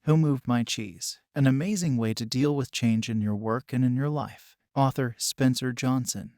Who Moved My Cheese? An amazing way to deal with change in your work and in your life. Author Spencer Johnson.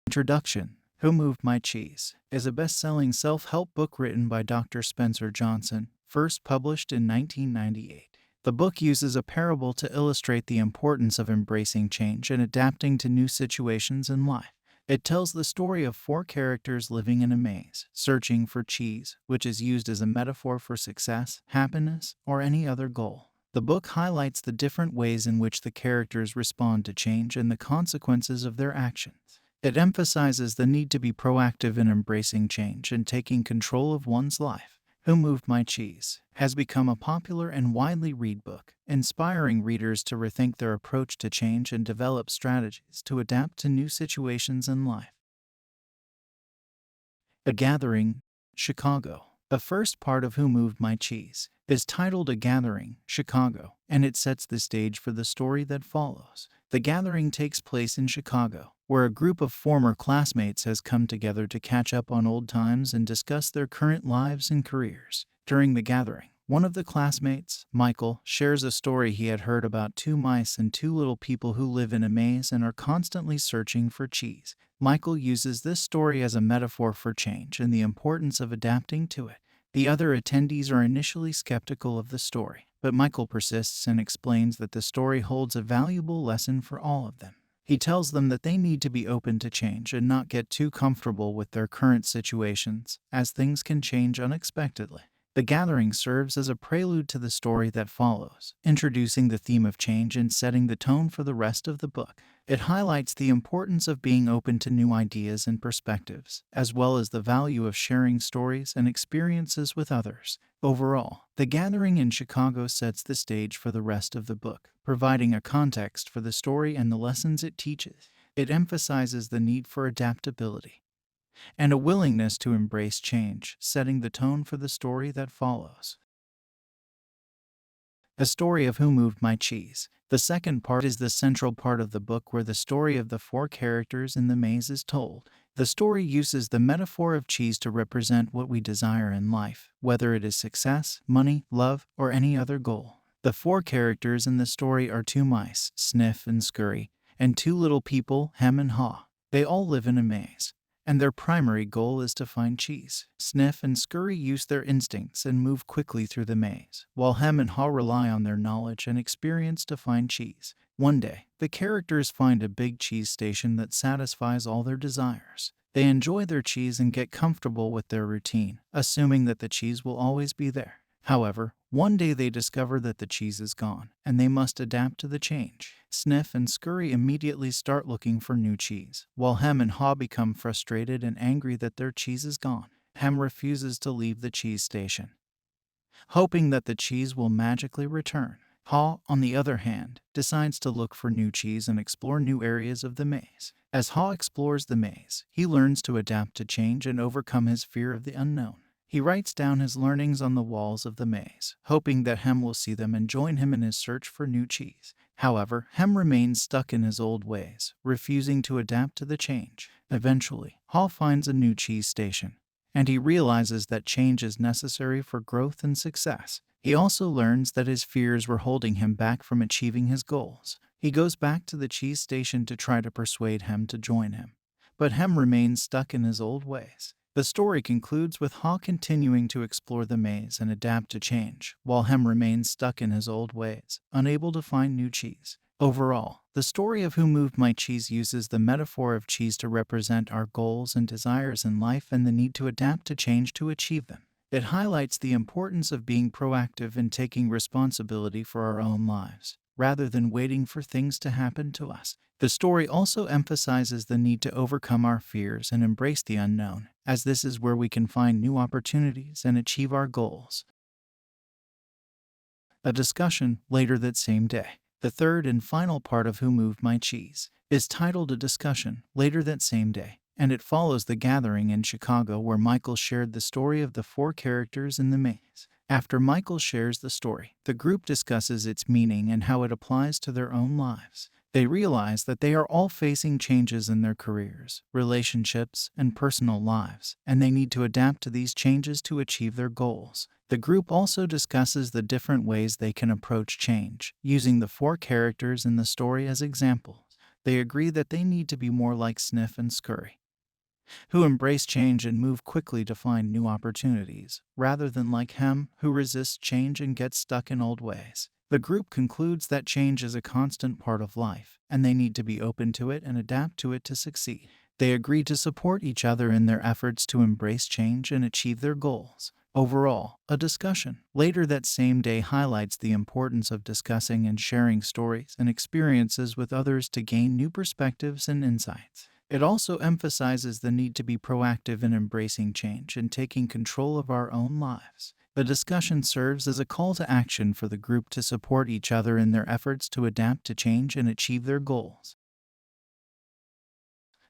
Introduction. Who Moved My Cheese is a best-selling self-help book written by Dr. Spencer Johnson, first published in 1998. The book uses a parable to illustrate the importance of embracing change and adapting to new situations in life. It tells the story of four characters living in a maze, searching for cheese, which is used as a metaphor for success, happiness, or any other goal. The book highlights the different ways in which the characters respond to change and the consequences of their actions. It emphasizes the need to be proactive in embracing change and taking control of one's life. Who Moved My Cheese has become a popular and widely read book, inspiring readers to rethink their approach to change and develop strategies to adapt to new situations in life. A Gathering, Chicago. The first part of Who Moved My Cheese is titled A Gathering, Chicago, and it sets the stage for the story that follows. The gathering takes place in Chicago, where a group of former classmates has come together to catch up on old times and discuss their current lives and careers. During the gathering, one of the classmates, Michael, shares a story he had heard about two mice and two little people who live in a maze and are constantly searching for cheese. Michael uses this story as a metaphor for change and the importance of adapting to it. The other attendees are initially skeptical of the story, but Michael persists and explains that the story holds a valuable lesson for all of them. He tells them that they need to be open to change and not get too comfortable with their current situations, as things can change unexpectedly. The gathering serves as a prelude to the story that follows, introducing the theme of change and setting the tone for the rest of the book. It highlights the importance of being open to new ideas and perspectives, as well as the value of sharing stories and experiences with others. Overall, The Gathering in Chicago sets the stage for the rest of the book, providing a context for the story and the lessons it teaches. It emphasizes the need for adaptability and a willingness to embrace change, setting the tone for the story that follows. A Story of Who Moved My Cheese. The second part is the central part of the book where the story of the four characters in the maze is told. The story uses the metaphor of cheese to represent what we desire in life, whether it is success, money, love, or any other goal. The four characters in the story are two mice, Sniff and Scurry, and two little people, Hem and Haw. They all live in a maze, and their primary goal is to find cheese. Sniff and Scurry use their instincts and move quickly through the maze, while Hem and Haw rely on their knowledge and experience to find cheese. One day, the characters find a big cheese station that satisfies all their desires. They enjoy their cheese and get comfortable with their routine, assuming that the cheese will always be there. However, one day they discover that the cheese is gone, and they must adapt to the change. Sniff and Scurry immediately start looking for new cheese, while Hem and Haw become frustrated and angry that their cheese is gone. Hem refuses to leave the cheese station, hoping that the cheese will magically return. Haw, on the other hand, decides to look for new cheese and explore new areas of the maze. As Haw explores the maze, he learns to adapt to change and overcome his fear of the unknown. He writes down his learnings on the walls of the maze, hoping that Hem will see them and join him in his search for new cheese. However, Hem remains stuck in his old ways, refusing to adapt to the change. Eventually, Haw finds a new cheese station, and he realizes that change is necessary for growth and success. He also learns that his fears were holding him back from achieving his goals. He goes back to the cheese station to try to persuade Hem to join him, but Hem remains stuck in his old ways. The story concludes with Haw continuing to explore the maze and adapt to change, while Hem remains stuck in his old ways, unable to find new cheese. Overall, the story of Who Moved My Cheese uses the metaphor of cheese to represent our goals and desires in life and the need to adapt to change to achieve them. It highlights the importance of being proactive and taking responsibility for our own lives, rather than waiting for things to happen to us. The story also emphasizes the need to overcome our fears and embrace the unknown, as this is where we can find new opportunities and achieve our goals. A Discussion, later that same day. The third and final part of Who Moved My Cheese is titled A Discussion, later that same day, and it follows the gathering in Chicago where Michael shared the story of the four characters in the maze. After Michael shares the story, the group discusses its meaning and how it applies to their own lives. They realize that they are all facing changes in their careers, relationships, and personal lives, and they need to adapt to these changes to achieve their goals. The group also discusses the different ways they can approach change, using the four characters in the story as examples. They agree that they need to be more like Sniff and Scurry, who embrace change and move quickly to find new opportunities, rather than like Hem, who resists change and gets stuck in old ways. The group concludes that change is a constant part of life, and they need to be open to it and adapt to it to succeed. They agree to support each other in their efforts to embrace change and achieve their goals. Overall, a discussion later that same day highlights the importance of discussing and sharing stories and experiences with others to gain new perspectives and insights. It also emphasizes the need to be proactive in embracing change and taking control of our own lives. The discussion serves as a call to action for the group to support each other in their efforts to adapt to change and achieve their goals.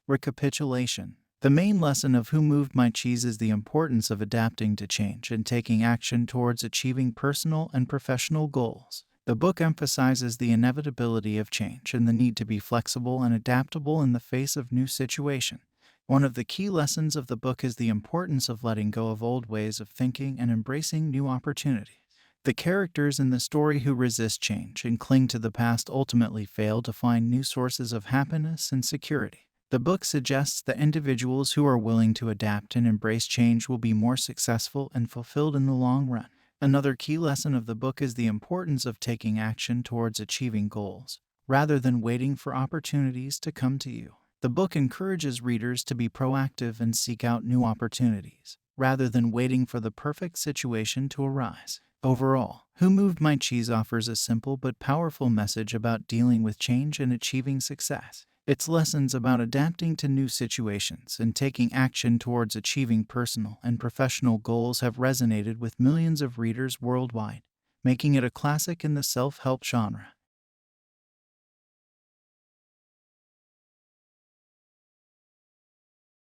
Recapitulation. The main lesson of Who Moved My Cheese is the importance of adapting to change and taking action towards achieving personal and professional goals. The book emphasizes the inevitability of change and the need to be flexible and adaptable in the face of new situations. One of the key lessons of the book is the importance of letting go of old ways of thinking and embracing new opportunities. The characters in the story who resist change and cling to the past ultimately fail to find new sources of happiness and security. The book suggests that individuals who are willing to adapt and embrace change will be more successful and fulfilled in the long run. Another key lesson of the book is the importance of taking action towards achieving goals, rather than waiting for opportunities to come to you. The book encourages readers to be proactive and seek out new opportunities, rather than waiting for the perfect situation to arise. Overall, Who Moved My Cheese offers a simple but powerful message about dealing with change and achieving success. Its lessons about adapting to new situations and taking action towards achieving personal and professional goals have resonated with millions of readers worldwide, making it a classic in the self-help genre.